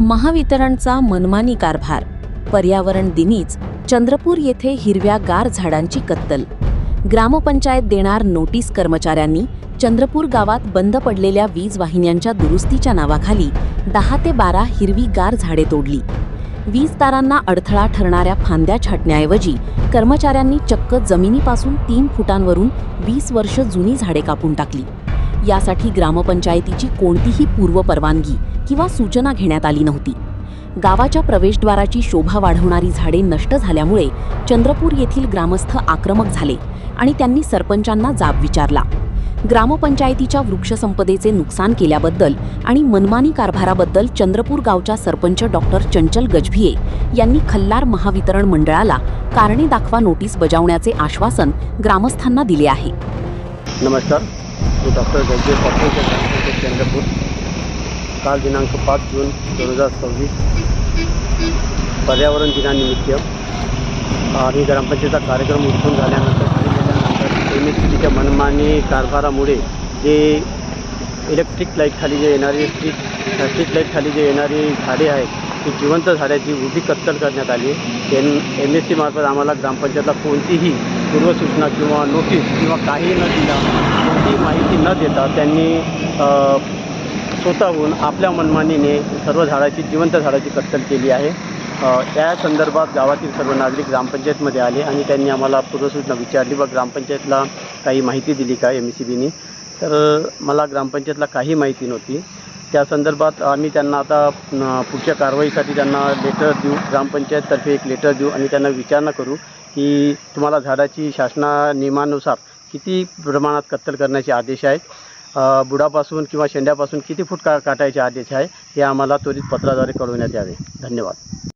महावितरणचा मनमानी कारभार. पर्यावरण दिनीच चंद्रपूर येथे हिरव्या गार झाडांची कत्तल. ग्रामपंचायत देणार नोटीस. कर्मचाऱ्यांनी चंद्रपूर गावात बंद पडलेल्या वीज वाहिन्यांच्या दुरुस्तीच्या नावाखाली 10 ते 12 हिरवी गार झाडे तोडली. वीज तारांना अडथळा ठरणाऱ्या फांद्या छाटण्याऐवजी कर्मचाऱ्यांनी चक्क जमिनीपासून 3 फुटांवरून 20 वर्ष जुनी झाडे कापून टाकली. यासाठी ग्रामपंचायतीची कोणतीही पूर्वपरवानगी किंवा सूचना घेण्यात आली नव्हती. गावाच्या प्रवेशद्वाराची शोभा वाढवणारी झाडे नष्ट झाल्यामुळे चंद्रपूर येथील ग्रामस्थ आक्रमक झाले आणि त्यांनी सरपंचांना जाब विचारला. ग्रामपंचायतीच्या वृक्षसंपदेचे नुकसान केल्याबद्दल आणि मनमानी कारभाराबद्दल चंद्रपूर गावच्या सरपंच डॉक्टर चंचल गजभिये यांनी खल्लार महावितरण मंडळाला कारणे दाखवा नोटीस बजावण्याचे आश्वासन ग्रामस्थांना दिले आहे. नमस्कार, मी डॉक्टर गजभिये, सरपंच चंद्रपूर. काल दिनांक 5 जून 2026 पर्यावरण दिनानिमित्त आणि ग्रामपंचायतीचा कार्यक्रम उठून झाल्यानंतर MSCBच्या मनमानी कारभारामुळे जे इलेक्ट्रिक लाईट खाली जे येणारी स्ट्रीट लाईट खाली जे येणारी झाडे आहेत ती जिवंत झाडाची उभी कत्तल करण्यात आली. MSC मार्फत आम्हाला ग्रामपंचायतला कोणतीही पूर्वसूचना किंवा नोटीस किंवा काही न दिला, कोणतीही माहिती न देता त्यांनी स्वतःहून आपल्या मनमानीने सर्व जिवंत झाडाची कत्तल केली आहे. त्या संदर्भात गावातील सर्व नागरिक ग्रामपंचायतमध्ये आले आणि त्यांनी आम्हाला पूर्वसूचना विचारली व ग्रामपंचायतला काही माहिती दिली का MSCBने. तर मला ग्रामपंचायतला काही माहिती नव्हती. त्या संदर्भात आम्ही त्यांना आता पुढच्या कारवाईसाठी त्यांना लेटर देऊ, ग्रामपंचायततर्फे एक लेटर देऊ आणि त्यांना विचारणा करू की तुम्हाला झाडाची शासना नियमानुसार किती प्रमाणात कत्तल करण्याचे आदेश आहेत, बुडापासून किंवा शेंड्यापासून किती फूट काटायचे आदेश आहे हे आम्हाला त्वरित पत्राद्वारे कळवण्यात यावे. धन्यवाद.